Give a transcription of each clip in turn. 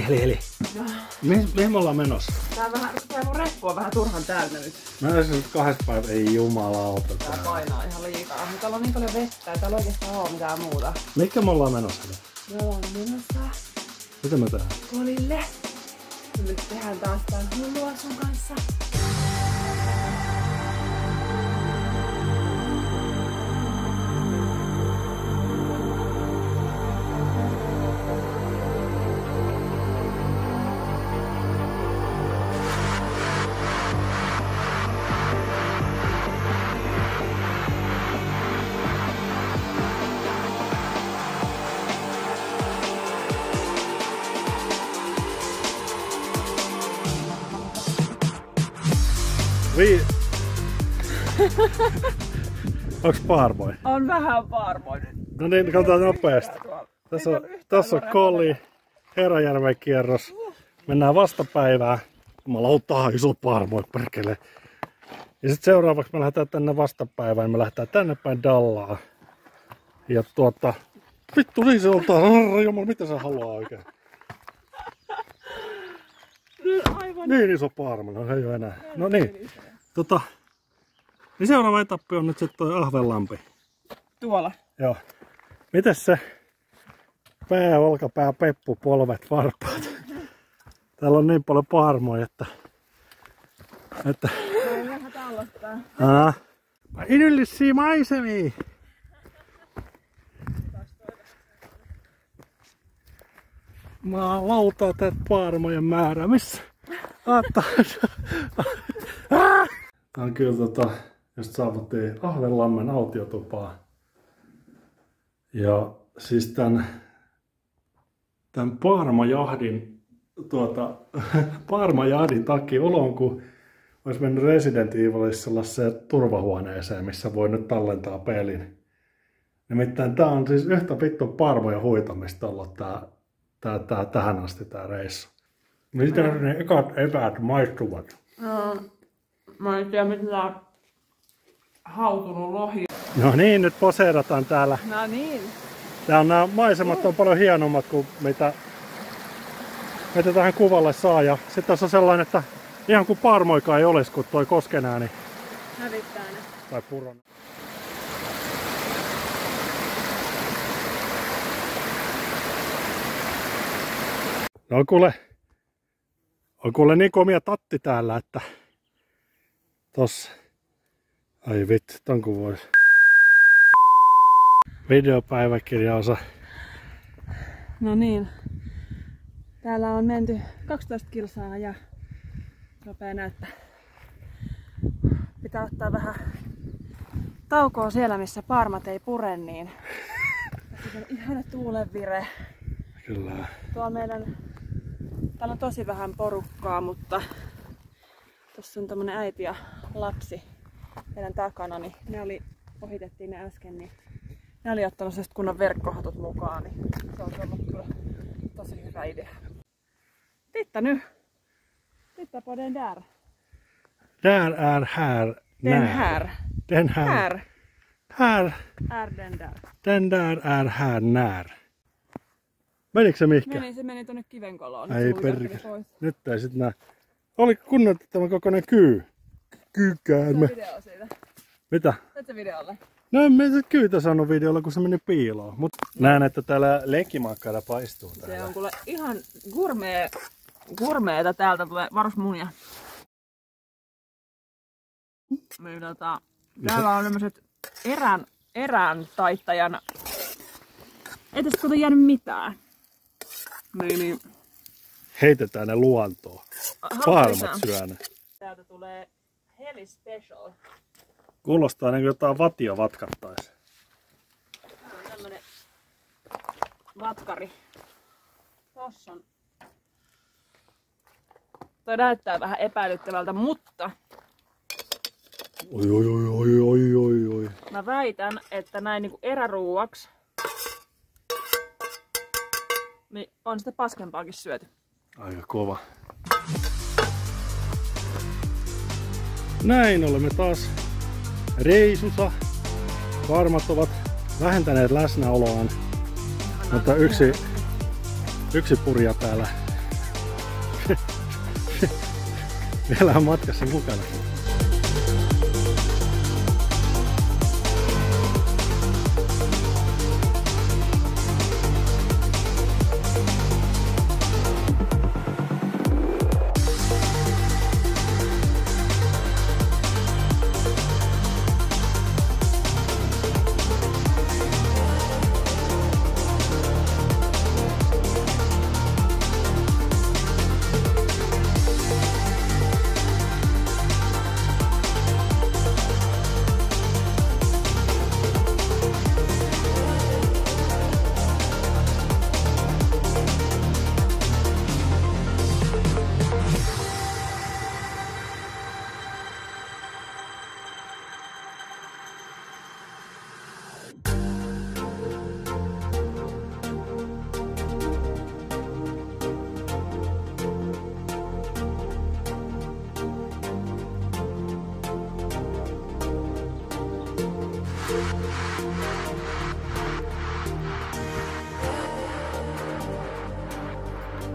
Heli. Mihin me ollaan menossa? Tää mun reppu on vähän turhan täynnä nyt. Mä olisin nyt 2 päivää, ei jumalauta. Tää painaa ihan liikaa. Mutta täällä on niin paljon vettä, ei täällä oikeastaan oo mitään muuta. Mikä me ollaan menossa? Me ollaan menossa Mitä me tehdään? Kolille. Nyt tehdään taas tän hullua sun kanssa. Onks paarmoi? On vähän paarmoi nyt. No niin, katsotaan nopeasti. Tässä on Kolli, Eräjärven kierros. Mennään vastapäivään. Jumalauta, iso paarmoi, perkele. Ja sitten seuraavaksi me lähdetään tänne vastapäivään. Me lähdetään tänne päin Dallaan. Ja vittu niin se on taas. Jumala, mitä sä haluaa oikein? Aivan. Niin iso paarmoi, no ei oo enää. No niin. Niin seuraava etappi on nyt sitten toi Ahvenlampi. Tuolla? Joo. Mites se pää, olkapää, peppu, polvet, varpaat? Täällä on niin paljon paarmoja, että... Ei vähän tallottaa. Idyllisiä maisemia! Jumalauta tät paarmojen määrä. Missä? Tää on kyllä just saavuttiin Ahvenlammen autiotupaa. Ja siis tän paarmajahdin takia olon, kun olisi mennyt Resident Evilissa sellaiseen turvahuoneeseen, missä voi nyt tallentaa pelin. Nimittäin tää on siis yhtä vittu paarmoja huitamista ollut tää tähän asti tää reissu. Miten ne ekat eväät maistuvat? Mä en tiedä mitä hautunut lohi. No niin, nyt poseerataan täällä. No niin. Nämä maisemat on paljon hienommat kuin mitä tähän kuvalle saa. Ja sitten tässä on sellainen, että ihan kuin paarmoikaan ei olisi, kun toi Koskenää, niin hävittää ne. Tai Puron. No on kuule niin komia tatti täällä, että tossa. Ai vittu, ton kun vois. Videopäiväkirjaosa. No niin. Täällä on menty 12 kilsaa ja nopea näyttää. Pitää ottaa vähän taukoa siellä, missä paarmat ei pure, niin tässä on ihana tuulenvire. Kyllä. Täällä on tosi vähän porukkaa, mutta tossa on tämmönen äiti ja lapsi meidän takana, niin ohitettiin ne äsken, niin ne oli ottanut sellaiset kunnon verkkohatut mukaan, niin se on ollut kyllä tosi hyvä idea. Titta nu! Titta på den där! Där är här, Den när. här! Den här! Här! Är den där! Den där är här, när. Menikö se mihinkään? Se meni tonne kivenkoloon. Ei perkele. Nyt ei sit nää. Oli kunnioitettavan kokoinen kyykäärme. Video siitä. Mitä? Teet sä videolle? No en mä sit kyytä saanut videolla, kun se meni piiloon. Mut näen, että täällä lenkimakkara paistuu täällä. Se on kuule ihan gurmeeta, täältä tulee varusmunia. Täällä on tämmöset erään taittajan. Ei tässä kato jäänyt mitään. Niin. Heitetään ne luontoon. Paarmat syö ne. Täältä tulee Heli Special. Kuulostaa niin kuin jotain vatia vatkattaisi. Tää on tämmönen vatkari. Tossa on. Toi näyttää vähän epäilyttävältä, mutta Oi. mä väitän, että näin niinku eräruuaksi niin on sitä paskempaakin syöty. Aika kova. Näin olemme taas reissussa. Paarmat ovat vähentäneet läsnäoloaan, mutta yksi purja täällä Vielä on matkassa mukana.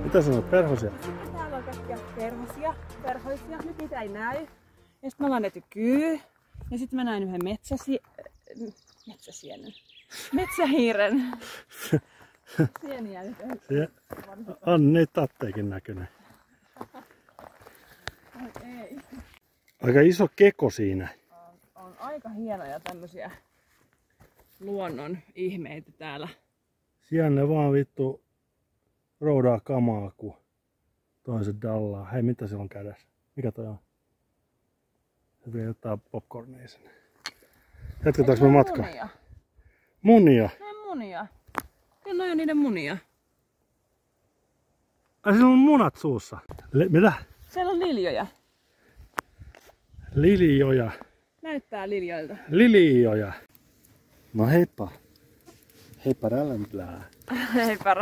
Mitä sanot, perhosia? Täällä on kaikkia perhosia. Nyt niitä ei näy. Ja sitten me ollaan nähty kyy. Ja sitten mä näin yhden metsähiiren. Sieniä nyt on niitä tatteikin näkynyt. Ei. Aika iso keko siinä. On aika hienoja tämmösiä luonnon ihmeitä täällä. Siellä ne vaan vittu roudaa kamaa, kun toiset dallaa. Hei, mitä siellä on kädessä? Mikä toi on? Se vie jotain popcornia sinne. Jatketaanko me matkaa? Munia. Munia? Ne munia. Kyllä on niiden munia. Ai sillä on munat suussa. Mitä? Siellä on liljoja. Liljoja. Näyttää liljoilta. Liljoja. No heippa. Heippa rällämplää. Heippa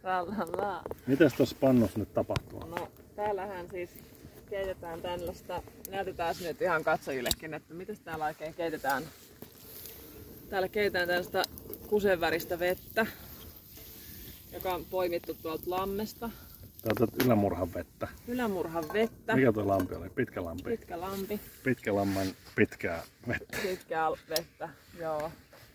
rallalla. Mitäs tuossa pannussa nyt tapahtuu? No täällähän siis keitetään tällaista. Näytetään nyt ihan katsojillekin, että mitäs täällä oikein keitetään. Täällä keitetään tällaista kusenväristä vettä, joka on poimittu tuolta lammesta. Täältä Ylämurhan vettä. Ylämurhan vettä. Mikä tuo lampi oli? Pitkä lampi. Pitkä lampi. Pitkä lamman pitkää vettä. Pitkää vettä, joo.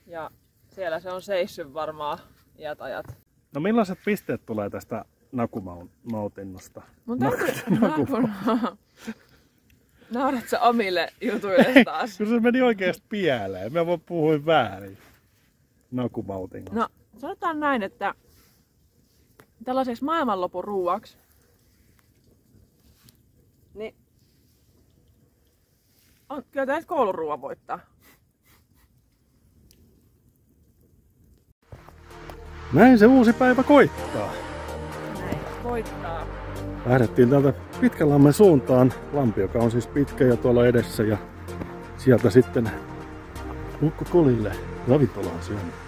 Ja siellä se on seissyt varmaan iät ajat. No millaiset pisteet tulee tästä nakumautinnosta? Mun täytyy naurat sä omille jutuille taas? Kyllä se meni oikeesti pieleen. Mä voin puhuin väärin nakumautingosta. No sanotaan näin, että tällaiseksi maailmanlopun ruuaksi niin kyllä tästä kouluruuan voittaa. Näin se uusi päivä koittaa. Näin koittaa. Lähdettiin täältä Pitkänlammen suuntaan. Lampi, joka on siis pitkä ja tuolla edessä. Ja sieltä sitten Ukko Kolille ravintolaan syömään.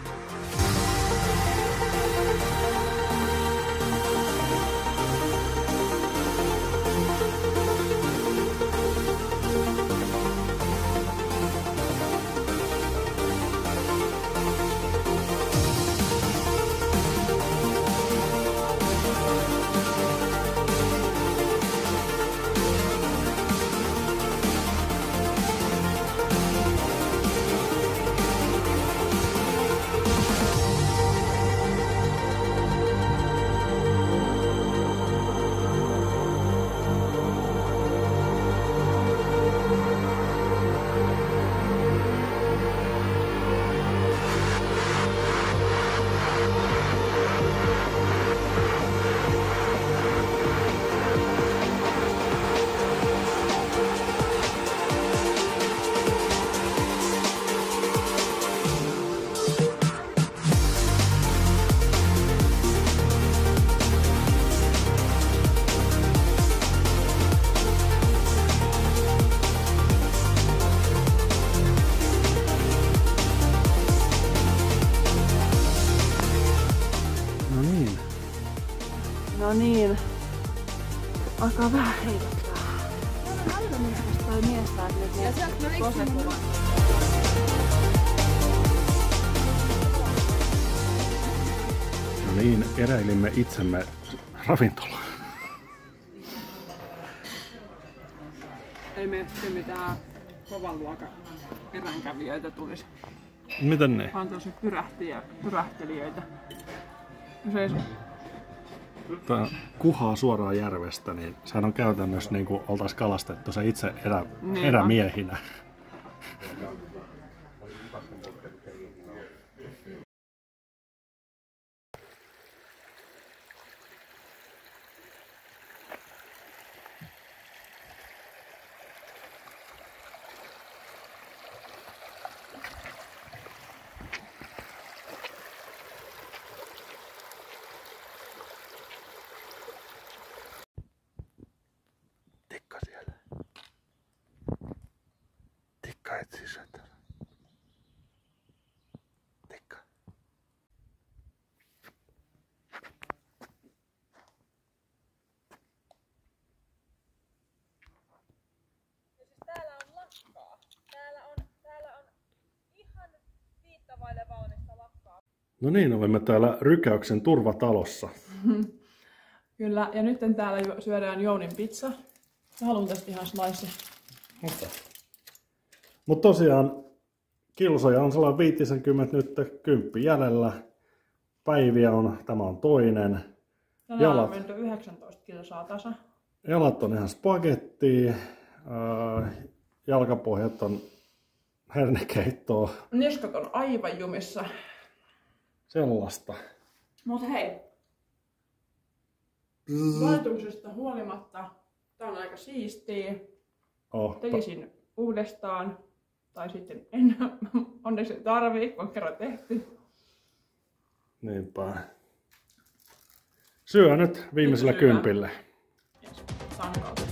No niin. Alkaa vähän heiluttää. Täällä on aina toi mies taas nyt niin kosekuva. No niin, eräilimme itsemme ravintolaan. ei meille sitten mitään kovan luokan eränkävijöitä tulisi. Miten niin? Vaan tosi pyrähtelijöitä. Se Tää kuhaa suoraan järvestä, niin sehän on käytännössä niin kuin oltais kalastettu se itse erämiehinä. Tikka siellä. Tikka etsii söitä. Tikka. täällä on lakkaa. Täällä on ihan viittavaille valmista lakkaa. No niin, olemme täällä Rykäyksen turvatalossa. Kyllä, ja nyt täällä syödään Jounin pizza. Mä haluan tästä ihan slice. Mutta tosiaan kilsoja on sellainen 50 nyt 10 jäljellä. Päiviä on, tämä on toinen. Tänään on menty 19 kilsaa tasa. Jalat on ihan spagettia. Jalkapohjat on hernekeittoa. Niskat on aivan jumissa. Sellaista. Mut hei. Valituksesta huolimatta tää on aika siistiä. Tekisin uudestaan. Tai sitten en. Onneksi ei tarvii, kun on kerran tehty. Niinpä. Syö nyt viimeisellä kympillä. Yes. Sankaus.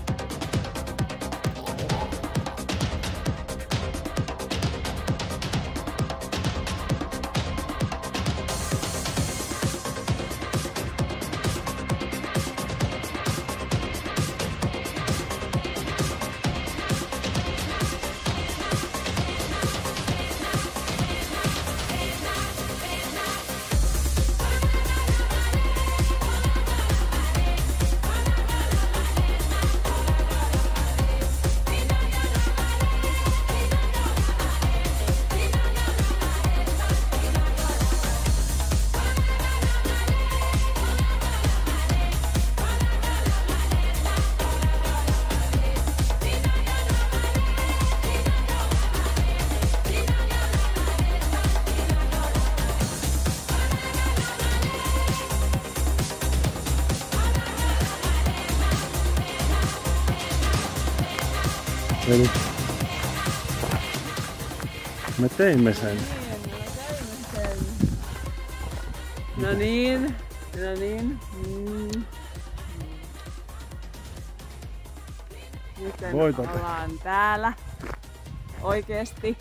Eli me teimme sen. No niin. Nyt ollaan täällä. Oikeesti.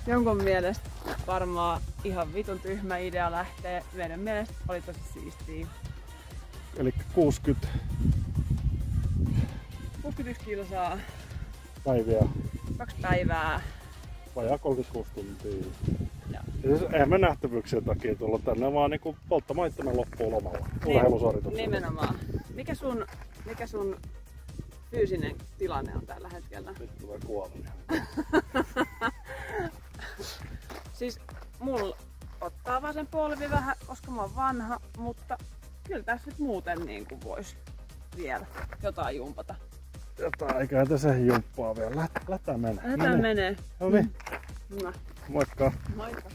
Jonkun mielestä varmaan ihan vitun tyhmä idea lähtee. Meidän mielestä oli tosi siistiä. Eli 61 kilsaa. Päiviä. 2 päivää. Vajaa 36 tuntia. Ja siis eihän me nähtävyyksien takia tullut tänne, vaan niinku polttamaan itsemme loppuun lomalla. Urheilusuorituksella. Nimenomaan. Mikä sun fyysinen tilanne on tällä hetkellä? Nyt tulee kuolemia. Siis mulla ottaa vasen polvi vähän, koska mä oon vanha, mutta kyllä tässä nyt muuten niin kuin vois vielä jotain jumpata. Jotain, eikä tässä jumppaa vielä. Lätää menee. Lätää menee. No niin. No. Moikka. Moikka.